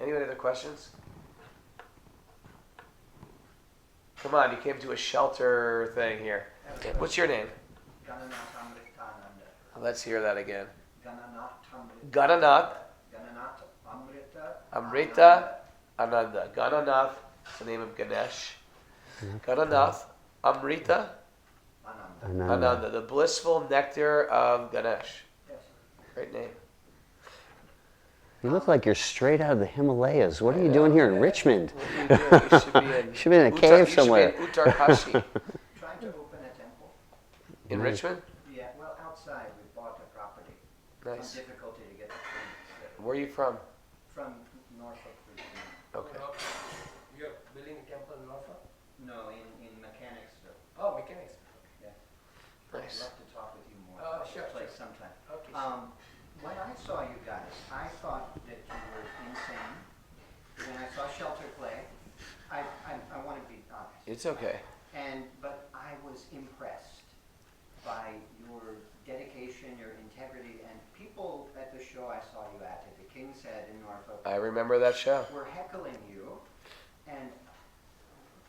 Any other questions? Come on, you came to a shelter thing here. What's your name? Let's hear that again. Gananath Amrita Ananda. Gananath is the name of Ganesh. Gananath Amrita Ananda. The blissful nectar of Ganesh. Great name. You look like you're straight out of the Himalayas. What are you doing here in Richmond? What are you doing? You should be in a cave somewhere. You should be in Uttarkashi. Trying to open a temple. In Richmond? Yeah, well, outside. We bought a property. Nice. Some difficulty to get the trees. Where are you from? From Norfolk, Virginia. Okay. You're building a temple in Norfolk? No, in Mechanicsville. Oh, mechanics. Yeah. Nice. I'd love to talk with you more Oh, about sure, this place sure. sometime. Okay. When I saw you guys, I thought that you were insane. When I saw Shelter Clay, I want to be honest. It's okay. But I was impressed by your dedication, your integrity, and people at the show I saw you at the King's Head in Norfolk. I remember that show. Were heckling you, and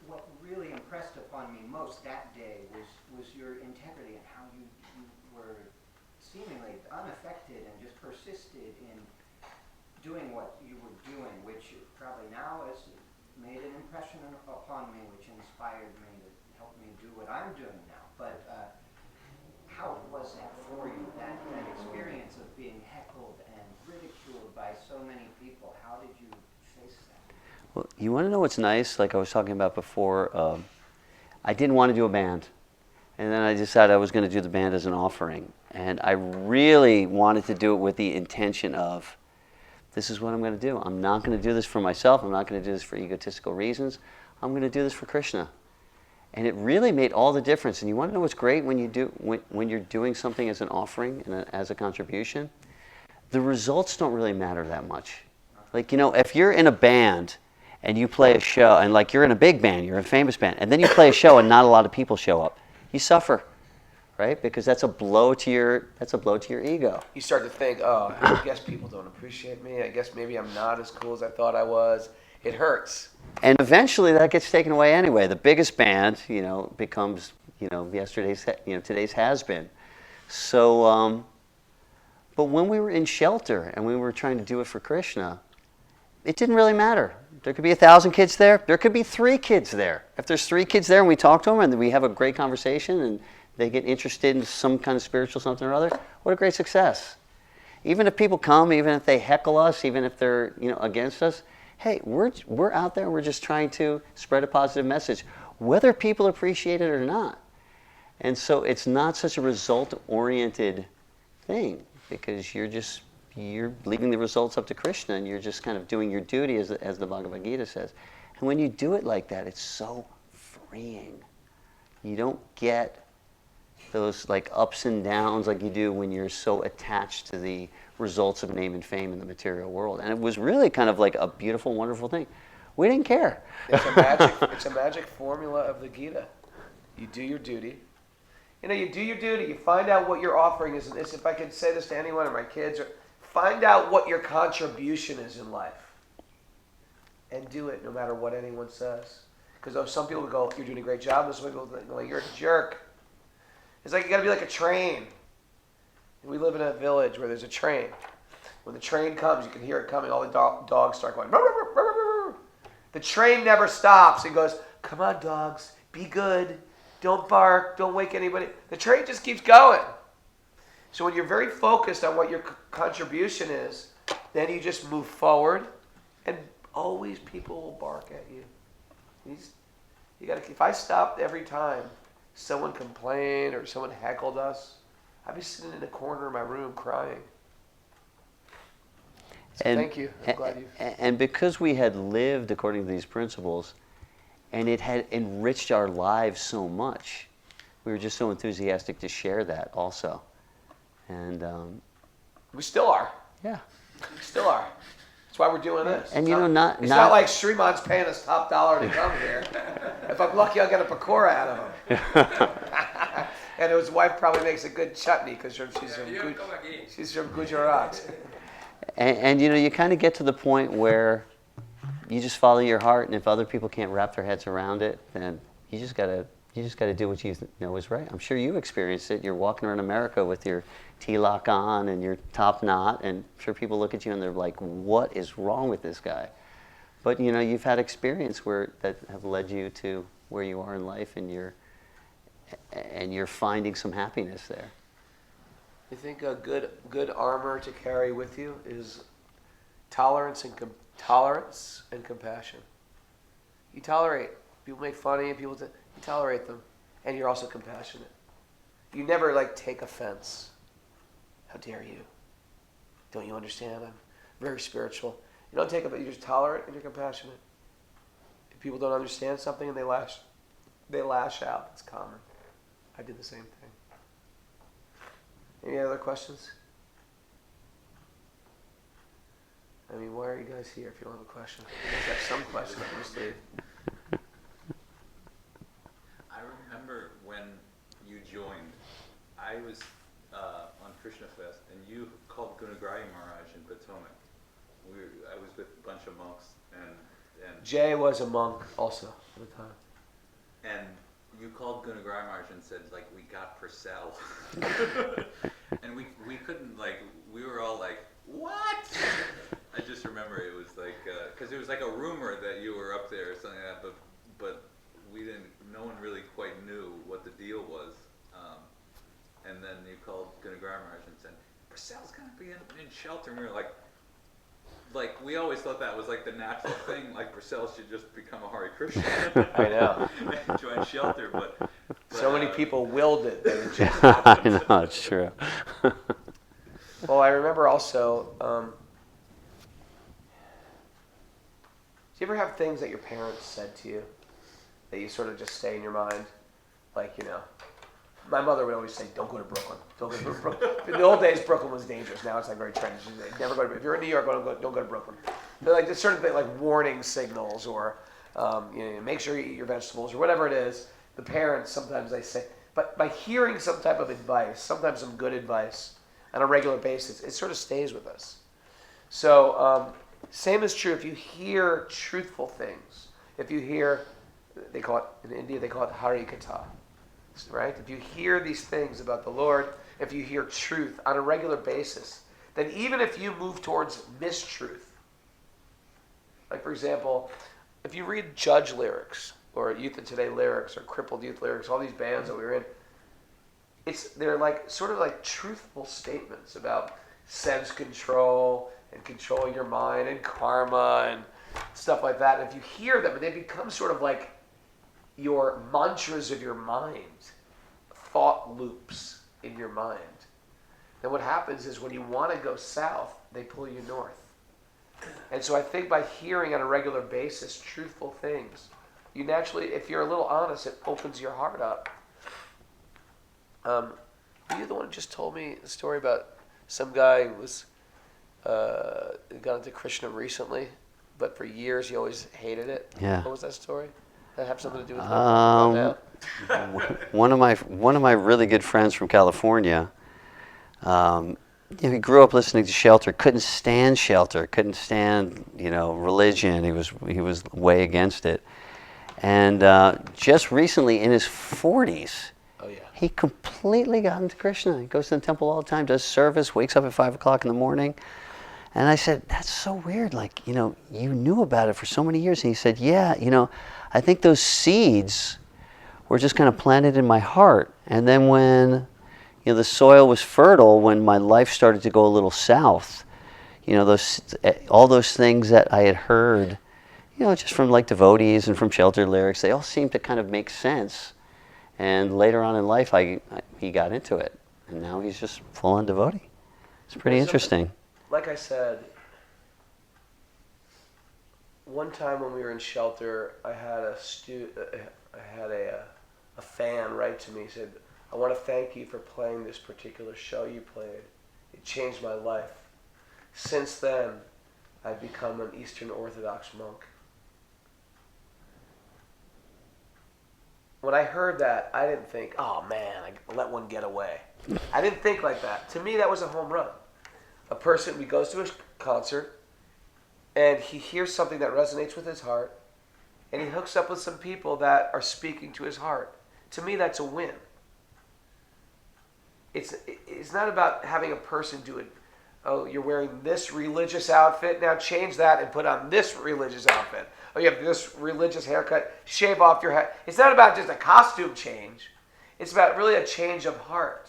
what really impressed upon me most that day was your integrity and how you were seemingly unaffected and just persisted in doing what you were doing, which probably now has made an impression upon me, which inspired me to help me do what I'm doing now. But how was that for you, that experience of being heckled and ridiculed by so many people? How did you face that? Well, you want to know what's nice? Like I was talking about before, I didn't want to do a band. And then I decided I was going to do the band as an offering. And I really wanted to do it with the intention of, this is what I'm going to do. I'm not going to do this for myself. I'm not going to do this for egotistical reasons. I'm going to do this for Krishna. And it really made all the difference. And you want to know what's great when you're doing something as an offering and as a contribution? The results don't really matter that much. Like, if you're in a band and you play a show, and like you're in a big band, you're a famous band, and then you play a show and not a lot of people show up, you suffer, right? Because that's a blow to your ego. You start to think, oh, I guess people don't appreciate me. I guess maybe I'm not as cool as I thought I was. It hurts. And eventually that gets taken away anyway. The biggest band, becomes, today's has-been. So, but when we were in shelter and we were trying to do it for Krishna, it didn't really matter. There could be 1,000 kids there. There could be 3 kids there. If there's 3 kids there and we talk to them and we have a great conversation and they get interested in some kind of spiritual something or other, what a great success. Even if people come, even if they heckle us, even if they're against us, hey, we're out there. We're just trying to spread a positive message, whether people appreciate it or not. And so it's not such a result-oriented thing because you're leaving the results up to Krishna and you're just kind of doing your duty as the Bhagavad Gita says. And when you do it like that, it's so freeing. You don't get those like ups and downs like you do when you're so attached to the results of name and fame in the material world. And it was really kind of like a beautiful, wonderful thing. We didn't care. It's a magic formula of the Gita. You do your duty. You do your duty. You find out what your offering is. And if I could say this to anyone or my kids, find out what your contribution is in life. And do it no matter what anyone says. Because some people go, you're doing a great job. Some people go, you're a jerk. It's like you got to be like a train. We live in a village where there's a train. When the train comes, you can hear it coming. All the dogs start going. Rrr, rrr, rrr, rrr. The train never stops. It goes, come on, dogs, be good. Don't bark. Don't wake anybody. The train just keeps going. So when you're very focused on what your contribution is, then you just move forward, and always people will bark at you. You got to. If I stopped every time someone complained or someone heckled us, I'd be sitting in a corner of my room crying. So thank you. I'm glad you. And because we had lived according to these principles, and it had enriched our lives so much, we were just so enthusiastic to share that also. And we still are. Yeah. We still are. That's why we're doing this. And it's not like Sriman's paying us top dollar to come here. If I'm lucky, I'll get a pakora out of him. And his wife probably makes a good chutney because she's from Gujarat. And you kind of get to the point where you just follow your heart, and if other people can't wrap their heads around it, then you just gotta do what you know is right. I'm sure you experienced it. You're walking around America with your T-lock on and your top knot, and I'm sure people look at you and they're like, "What is wrong with this guy?" But you've had experience that have led you to where you are in life, and you're finding some happiness there. You think a good armor to carry with you is tolerance and compassion. You tolerate. People make fun of you. You tolerate them, and you're also compassionate. You never take offense. How dare you? Don't you understand? I'm very spiritual. You don't take offense. You're just tolerant and you're compassionate. If people don't understand something and they lash out, it's common. I did the same thing. Any other questions? I mean, why are you guys here if you don't have a question? You guys have some questions, just leave. I remember when you joined, I was on Krishna Fest, and you called Gunagraya Maharaj in Potomac. I was with a bunch of monks, and Jay was a monk also at the time. And you called Gunagraya Maharaj and said, we got Purcell. And we couldn't, we were all like, what? I just remember it was because it was like a rumor that you were up there or something like that, but no one really quite knew what the deal was. And then you called Gunagraya Maharaj and said, Purcell's going to be in shelter. And we were like, we always thought that was the natural thing, Purcell should just become a Hare Krishna. I know. And join shelter, but so many people willed it. That it just I know, it's true. Well, I remember also, do you ever have things that your parents said to you that you sort of just stay in your mind? My mother would always say, don't go to Brooklyn. Don't go to Brooklyn. In the old days, Brooklyn was dangerous. Now it's very trendy. She'd say, never go to, if you're in New York, don't go to Brooklyn. They're just certain things warning signals or make sure you eat your vegetables or whatever it is. The parents, sometimes they say, but by hearing some type of advice, sometimes some good advice on a regular basis, it sort of stays with us. So same is true if you hear truthful things. If you hear, in India, they call it Harikatha. Right? If you hear these things about the Lord, if you hear truth on a regular basis, then even if you move towards mistruth, for example, if you read Judge lyrics or Youth of Today lyrics or Crippled Youth lyrics, all these bands that we were in, they're sort of truthful statements about sense control and controlling your mind and karma and stuff like that. And if you hear them, they become sort of your mantras of your mind, thought loops in your mind. Then what happens is when you want to go south, they pull you north. And so I think by hearing on a regular basis truthful things, you naturally, if you're a little honest, it opens your heart up. Were you the one who just told me the story about some guy who got into Krishna recently, but for years he always hated it? Yeah. What was that story? That have something to do with one of my really good friends from California. He grew up listening to Shelter. Couldn't stand Shelter. Couldn't stand religion. He was way against it. And just recently, in his 40s, he completely got into Krishna. He goes to the temple all the time, does service, wakes up at 5 o'clock in the morning. And I said, that's so weird. You knew about it for so many years. And he said, yeah, I think those seeds were just kind of planted in my heart. And then when, the soil was fertile, when my life started to go a little south, all those things that I had heard, just from devotees and from Shelter lyrics, they all seemed to kind of make sense. And later on in life, he got into it. And now he's just full-on devotee. It's pretty interesting. Like I said, one time when we were in Shelter, I had a fan write to me. He said, I want to thank you for playing this particular show you played. It changed my life. Since then, I've become an Eastern Orthodox monk. When I heard that, I didn't think, oh man, I let one get away. I didn't think like that. To me, that was a home run. A person, he goes to a concert, and he hears something that resonates with his heart, and he hooks up with some people that are speaking to his heart. To me, that's a win. It's not about having a person do it. Oh, you're wearing this religious outfit, now change that and put on this religious outfit. Oh, you have this religious haircut, shave off your head. It's not about just a costume change. It's about really a change of heart.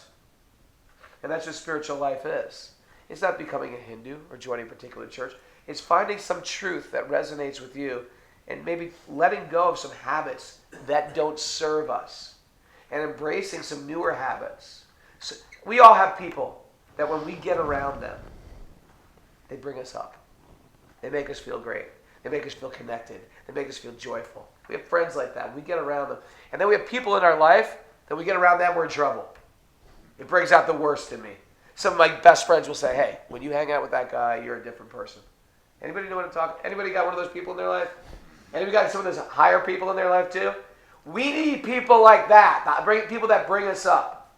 And that's what spiritual life is. It's not becoming a Hindu or joining a particular church. It's finding some truth that resonates with you and maybe letting go of some habits that don't serve us and embracing some newer habits. So we all have people that when we get around them, they bring us up. They make us feel great. They make us feel connected. They make us feel joyful. We have friends like that. We get around them. And then we have people in our life that we get around them, we're in trouble. It brings out the worst in me. Some of my best friends will say, hey, when you hang out with that guy, you're a different person. Anybody know what I'm talking? Anybody got one of those people in their life? Anybody got some of those higher people in their life too? We need people like that. People that bring us up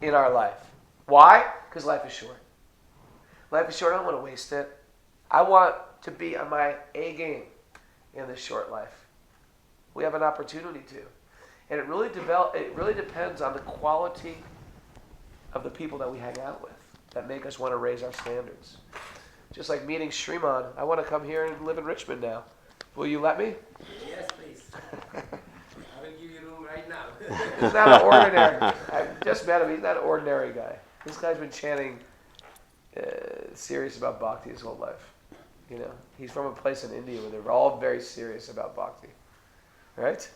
in our life. Why? Because life is short. Life is short. I don't want to waste it. I want to be on my A game in this short life. We have an opportunity to. And it really depends on the quality of the people that we hang out with that make us want to raise our standards. Just like meeting Sriman. I want to come here and live in Richmond now. Will you let me? Yes, please. I will give you room right now. He's not an ordinary. I just met him. He's not an ordinary guy. This guy's been chanting serious about bhakti his whole life. You know, he's from a place in India where they're all very serious about bhakti. Right?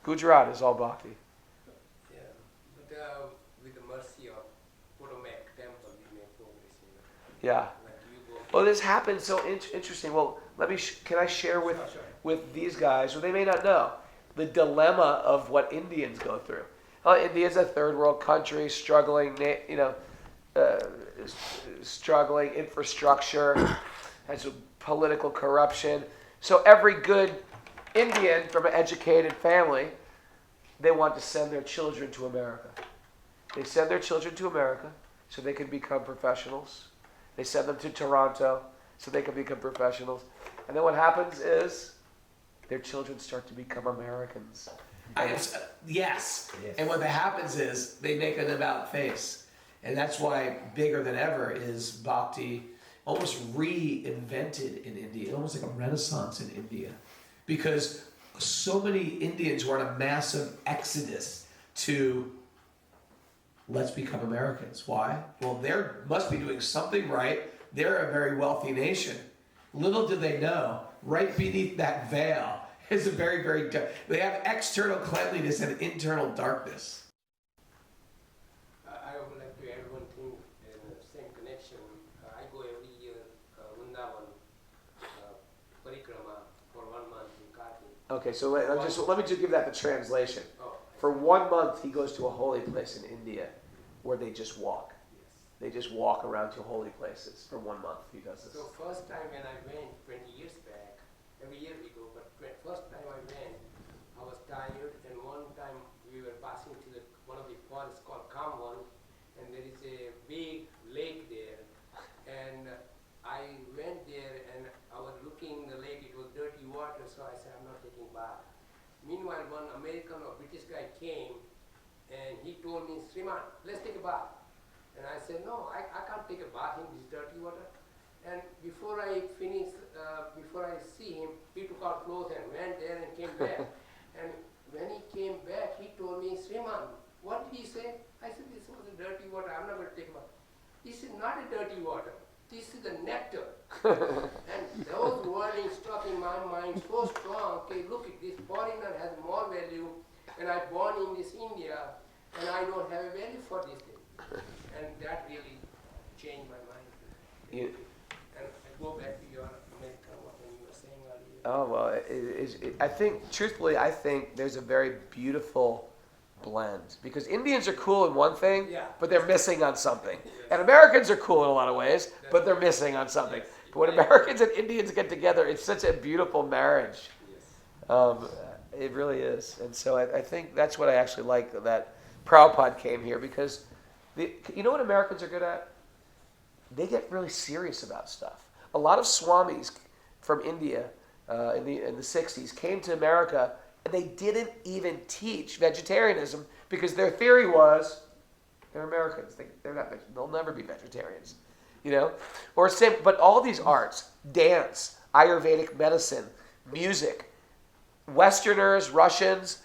Gujarat is all bhakti. Yeah, but with the mercy of Paramananda temple, we make progress. Yeah. Like you go. Well, this happened so interesting. Well, let me. Can I share with Sure. with these guys, who they may not know, the dilemma of what Indians go through. India's a third world country, struggling, struggling infrastructure, has political corruption. So every good Indian from an educated family, they want to send their children to America. They send their children to America so they can become professionals. They send them to Toronto so they can become professionals. And then what happens is their children start to become Americans. Yes. And what happens is they make an about face. And that's why bigger than ever is bhakti almost reinvented in India, almost like a renaissance in India. Because so many Indians were on a massive exodus to let's become Americans. Why? Well, they must be doing something right. They're a very wealthy nation. Little do they know, right beneath that veil is a very, very dark. They have external cleanliness and internal darkness. I would like to add one thing in the same connection. I go every year Vrindavan parikrama for 1 month in Kartik. Okay, so let me just give that the translation. Oh, For 1 month, he goes to a holy place in India where they just walk. yes. They just walk around to holy places. For 1 month, he does this. So first time when I went 20 years back, every year we go, but first time I went, I was tired, and one time we were passing to one of the forests called Kamwan, and there is a big lake there, and I went there and I was looking the lake, it was dirty water, so I said, I'm not taking bath. Meanwhile, one American or British guy came, and he told me, Sriman, let's take a bath. And I said, no, I can't take a bath in this dirty water. And before I see him, he took out clothes and went there and came back. And when he came back, he told me, Sriman, what did he say? I said, this was a dirty water, I'm not going to take a bath. This is not a dirty water, this is the nectar. And those warnings struck in my mind so strong, okay, look at this foreigner has more value, and I'm born in this India, and I don't have a value for this thing. And that really changed my mind. You- And I go back to your American what you were saying earlier. Oh, well, I think there's a very beautiful blend. Because Indians are cool in one thing, Yeah. but they're missing on something. Yes. And Americans are cool in a lot of ways, but they're missing on something. Yes. But when Americans and Indians get together, it's such a beautiful marriage. Yes. It really is. And so I think that's what I actually like that Prabhupada came here, because you know what Americans are good at? They get really serious about stuff. A lot of swamis from India in the 60s came to America, and they didn't even teach vegetarianism because their theory was they're Americans. They're not. They'll never be vegetarians, you know. Or same, but all these arts, dance, Ayurvedic medicine, music, Westerners, Russians,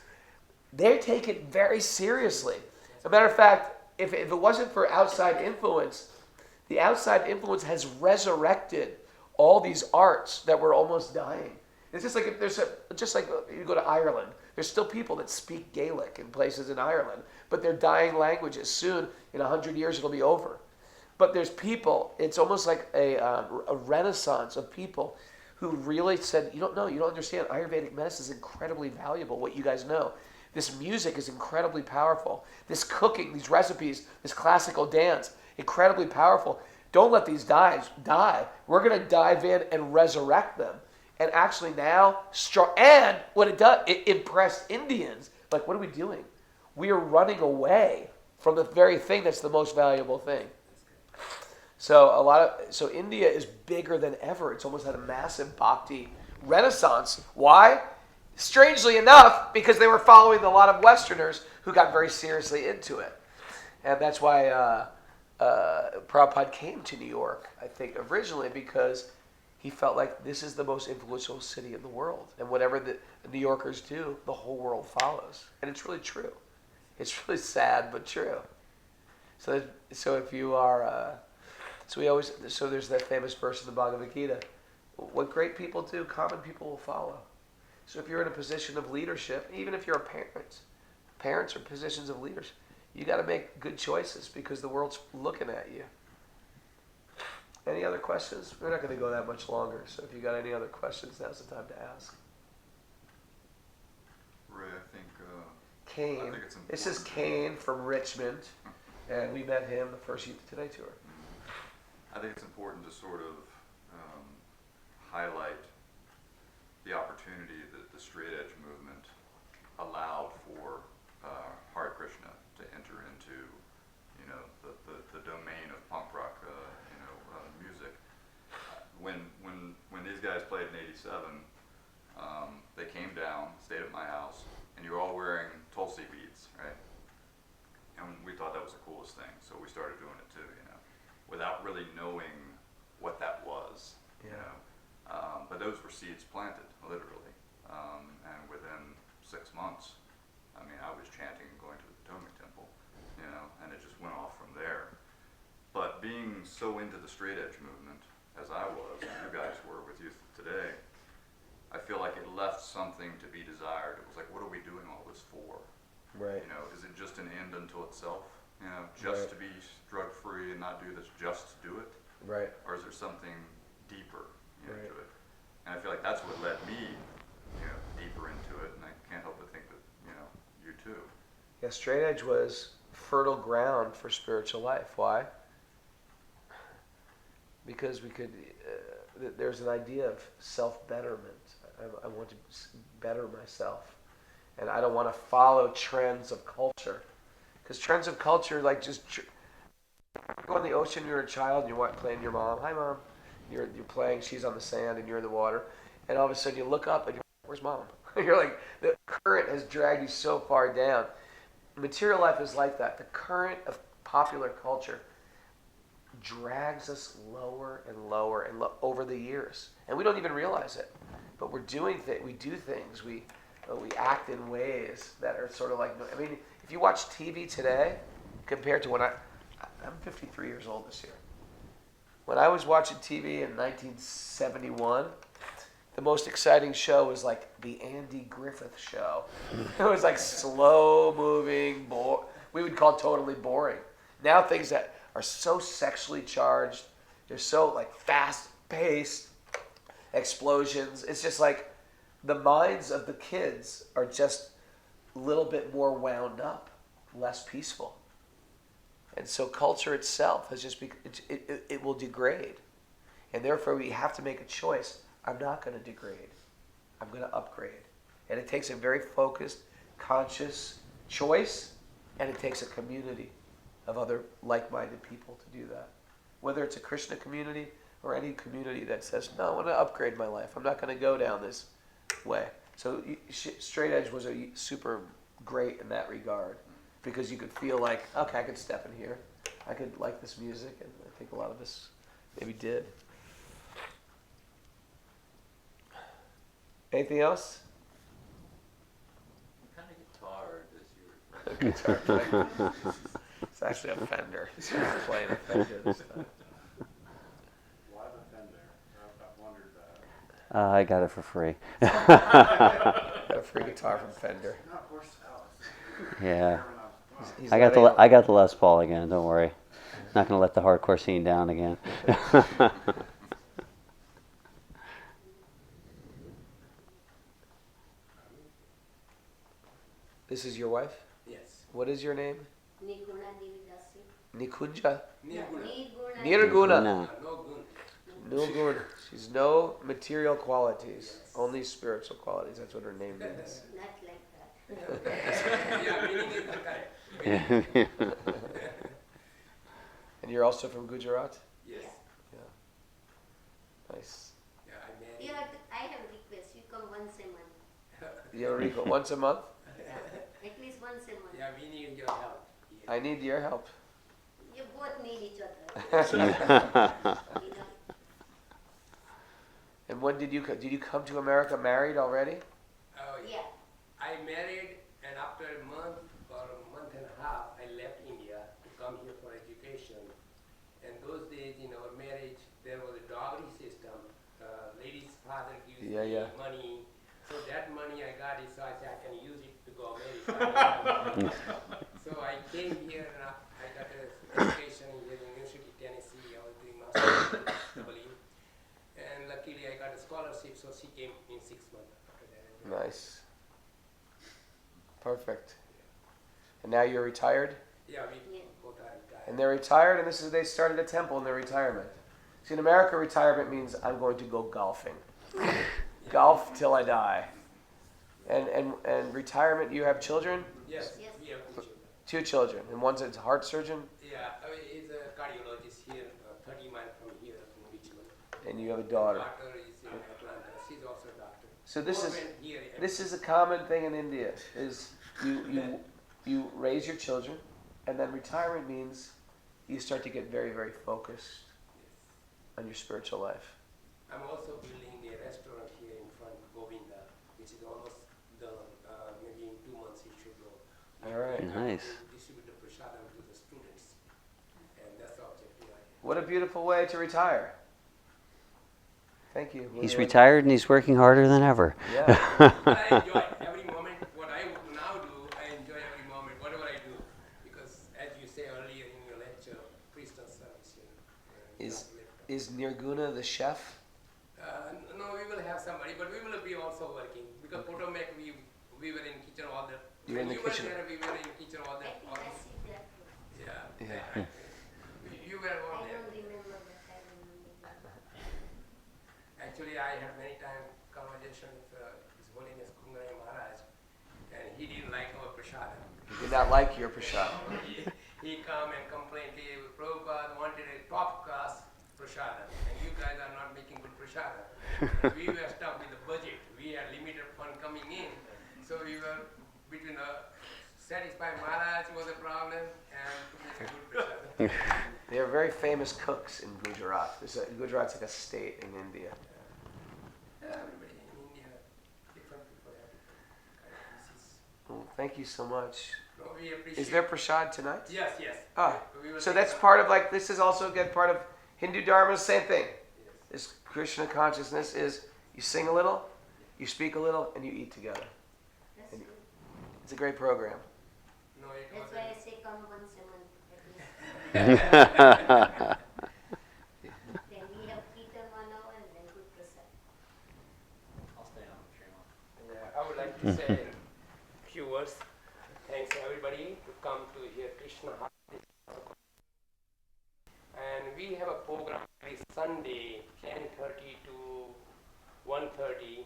they take it very seriously. As a matter of fact, if it wasn't for outside influence, the outside influence has resurrected all these arts that were almost dying. It's just like if just like you go to Ireland, there's still people that speak Gaelic in places in Ireland, but they're dying languages. Soon, in 100 years, it'll be over. But there's people. It's almost like a renaissance of people who really said, you don't understand. Ayurvedic medicine is incredibly valuable. What you guys know, this music is incredibly powerful. This cooking, these recipes, this classical dance, incredibly powerful. Don't let these die. We're going to dive in and resurrect them. And actually now, and what it does, it impressed Indians. Like, what are we doing? We are running away from the very thing that's the most valuable thing. So India is bigger than ever. It's almost had a massive bhakti renaissance. Why? Strangely enough, because they were following a lot of Westerners who got very seriously into it. And that's why Prabhupada came to New York, I think, originally, because he felt like this is the most influential city in the world. And whatever the New Yorkers do, the whole world follows. And it's really true. It's really sad, but true. So if you are, so there's that famous verse in the Bhagavad Gita, what great people do, common people will follow. So if you're in a position of leadership, even if you're a parents are positions of leadership, you got to make good choices because the world's looking at you. Any other questions? We're not going to go that much longer, so if you got any other questions, now's the time to ask. Ray, I think Kane. This is Kane from Richmond, and we met him the first Youth Today tour. I think it's important to sort of highlight the opportunity that the straight edge movement allowed for Hare Krishna to enter into, the domain of punk rock, music. When these guys played in '87, they came down, stayed at my house, and you were all wearing Tulsi beads, right? And we thought that was the coolest thing, so we started doing it too, without really knowing what that was, But those were seeds planted, literally. And within 6 months, I was chanting and going to the Potomac Temple, and it just went off from there. But being so into the straight edge movement, as I was, and you guys were with Youth Today, I feel like it left something to be desired. It was like, what are we doing all this for? Right. Is it just an end unto itself? Just to be drug free and not do this, just to do it? Right. Or is there something deeper Right. to it? And I feel like that's what led me, deeper into it. And I can't help but think that, you too. Yeah, straight edge was fertile ground for spiritual life. Why? Because we could. There's an idea of self-betterment. I want to better myself, and I don't want to follow trends of culture, because trends of culture, like just go in the ocean. You're a child, and you're playing your mom. Hi, mom. You're playing. She's on the sand, and you're in the water, and all of a sudden you look up, and you're, where's mom? You're like, the current has dragged you so far down. Material life is like that. The current of popular culture drags us lower and lower and over the years, and we don't even realize it. But we're doing things. We do things. We act in ways that are sort of like. If you watch TV today, compared to when I'm 53 years old this year. When I was watching TV in 1971, the most exciting show was like the Andy Griffith Show. It was like slow moving, we would call it totally boring. Now things that are so sexually charged, they're so like fast paced, explosions. It's just like the minds of the kids are just a little bit more wound up, less peaceful. And so culture itself has just it will degrade. And therefore we have to make a choice. I'm not going to degrade. I'm going to upgrade. And it takes a very focused, conscious choice, and it takes a community of other like-minded people to do that. Whether it's a Krishna community, or any community that says, no, I want to upgrade my life. I'm not going to go down this way. So straight edge was super great in that regard, because you could feel like, okay, I could step in here. I could like this music, and I think a lot of us maybe did. Anything else? What kind of guitar does your Guitar player. It's actually a Fender. He's playing a Fender this time. Why the Fender? I've wondered that. I got it for free. Got a free guitar from Fender. Not PorcelI. Yeah. He's I got the letting- I got the Les Paul again. Don't worry. Not gonna let the hardcore scene down again. This is your wife? Yes. What is your name? Nirguna Dividasi. Nikunja. Nirguna. Nirguna. No. No gun. No good. She's no material qualities, only spiritual qualities. That's what her name means. Not like that. Yeah, meaning is correct. And you're also from Gujarat? Yes. Nice. Yeah, I married. I have a request. You come once a month. You have a request once a month? At least once a month. Yeah, we need your help. I need your help. You both need each other. And when did you come to America married already? Oh, Yeah. I married, and after a month or a month and a half, I left India to come here for education. And those days in our marriage, there was a dowry system. Lady's father gives me money. So that money I got it, so I said I can use it to go America. So I came here and I got an education here in University of Tennessee. I was doing master's W. And luckily I got a scholarship, so she came in 6 months after that. Nice. Perfect. And now you're retired? Yeah, we Yeah. both are retired. And they're retired, and they started a temple in their retirement. See, in America, retirement means I'm going to go golfing. Golf till I die. And retirement, you have children? Yes, Yes. we have 2 children. 2 children. And one's a heart surgeon, Yeah, he's a cardiologist here, 30 miles from here in Richmond. and you have a daughter. Daughter is in Atlanta. She's also a doctor. So this is Both went here. this is a common thing in India. Is you raise your children, and then retirement means you start to get very, very focused on your spiritual life. I'm also building a restaurant here in front, Govinda, which is almost done. Maybe in 2 months it should go. All right. Nice. To distribute the prasadam to the students, and that's the objective I have. What a beautiful way to retire. Thank you. He's retired and he's working harder than ever. Yeah. But I enjoy every moment. What I now do, I enjoy every moment, whatever I do, because as you say earlier in your lecture, Christian service. Is Nirguna the chef? No, we will have somebody, but we will be also working because Potomac we were in kitchen all the. You were in the when kitchen. You were there, we were in kitchen all the. I think I see that. Yeah. Yeah. You were I over there. don't remember that. I remember that. Actually, I had many times conversation with His Holiness Kungarai Maharaj, and he didn't like our prasada. He did not like your prasad. He come and complained, hey, Prabhupada wanted a top class prasada, and you guys are not making good prasada. And we were stuck with the budget. We had limited fund coming in, so we were between satisfy Maharaj was a problem and to make a good prasada. They are very famous cooks in Gujarat. Gujarat's like a state in India. Everybody in India, different people have different kind of diseases. Well, thank you so much. No, we appreciate. Is there prasad tonight? Yes, yes. Ah, We will so take that's some- part of this is also again part of Hindu Dharma, same thing. Yes. This Krishna consciousness is you sing a little, you speak a little, and you eat together. That's And- good. It's a great program. No, it That's was. why I say come once a month at least. Then we have Kirtan 1 hour and then good prasad. I'll stay on the trail. Yeah, I would like to say a few words. Thanks everybody to come to hear Krishna Bhakti. And we have a program every Sunday, 10:30 to 1:30.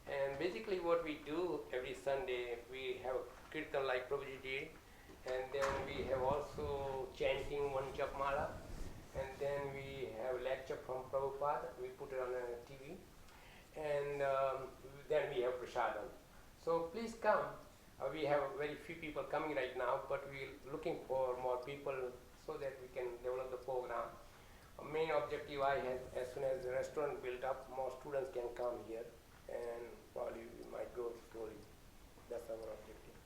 And basically what we do every Sunday, we have kirtan like Prabhuji did. And then we have also chanting one Japmala. and then we have a lecture from Prabhupada. We put it on a TV, and then we have prasadam. So please come. We have very few people coming right now, but we're looking for more people so that we can develop the program. Our main objective I have, as soon as the restaurant built up, more students can come here, and probably we might go slowly. That's our objective.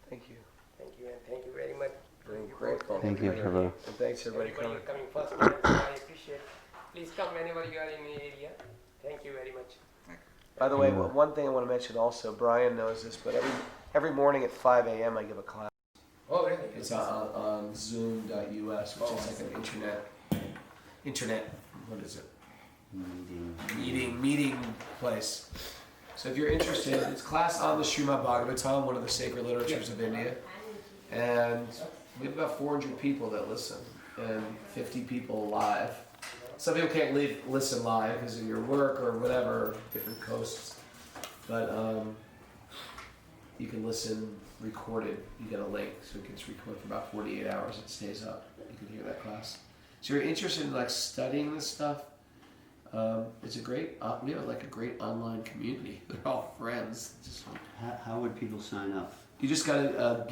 Thank you. Thank you, and thank you very much. Very grateful. Thank you, Prabhu. And thanks everybody coming. Coming first time, so I appreciate. Please come whenever you are in the area. Thank you very much. By the way, one thing I want to mention also, Brian knows this, but every morning at 5 a.m. I give a class. Oh, really? It's on Zoom.us, which is like an internet, what is it? Meeting place. So if you're interested, it's class on the Srimad Bhagavatam, one of the sacred literatures of India. And we have about 400 people that listen, and 50 people live. Some people can't listen live because of your work or whatever, different coasts. But you can listen recorded. You get a link, so it gets recorded for about 48 hours. It stays up. You can hear that class. So you're interested in like studying this stuff. It's a great. We have like a great online community. They're all friends. How would people sign up? You just gotta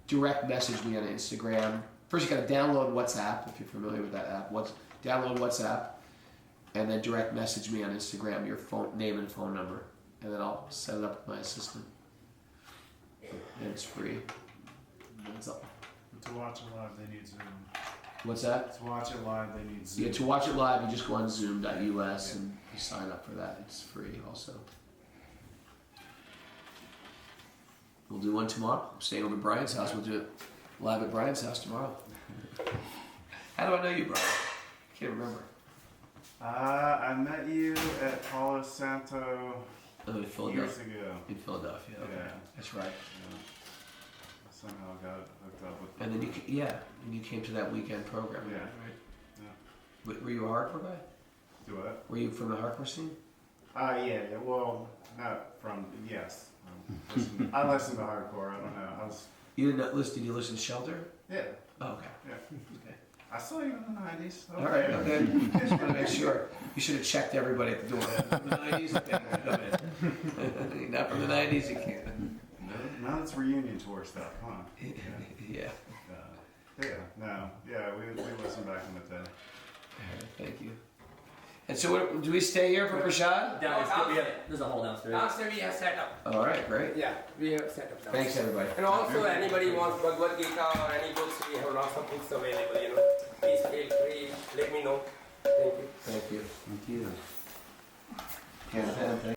direct message me on Instagram. First, you gotta download WhatsApp if you're familiar with that app. Download WhatsApp, and then direct message me on Instagram your phone name and phone number, and then I'll set it up with my assistant. And it's free. That's all. To watch it live, they need Zoom. What's that? To watch it live, they need Zoom. Yeah, to watch it live, you just go on Zoom.us and you sign up for that. It's free also. We'll do one tomorrow. I'm staying over at Brian's house. We'll do it live at Brian's house tomorrow. How do I know you, Brian? I can't remember. I met you at Palo Santo Oh, in years Philadelphia. ago. In Philadelphia. Okay. Yeah. That's right. Yeah. Somehow got hooked up with. And then you came to that weekend program. Yeah. Right? Were you a hardcore guy? Do what? Were you from the hardcore scene? Yeah. Well, not from. Yes. I listened to hardcore. I don't know. I was. You didn't listen? Did you listen to Shelter? Yeah. Oh, okay. Yeah. Okay. I saw you in the '90s. All right. Okay. Just want to make sure. You should have checked everybody at the door. From the '90s, okay, go ahead. Not from the '90s, you can't. Now it's reunion tour stuff, huh? Yeah. We listened back in the day. Thank you. And so, do we stay here for Prashad? There's a hole downstairs. Downstairs we have set up. All right, great. Yeah, we have set up downstairs. Thanks, everybody. And also, anybody wants Bhagavad Gita or any books, we have lots of books available. You know, please feel free. Let me know. Thank you. Thank you. Thank you. Thank you.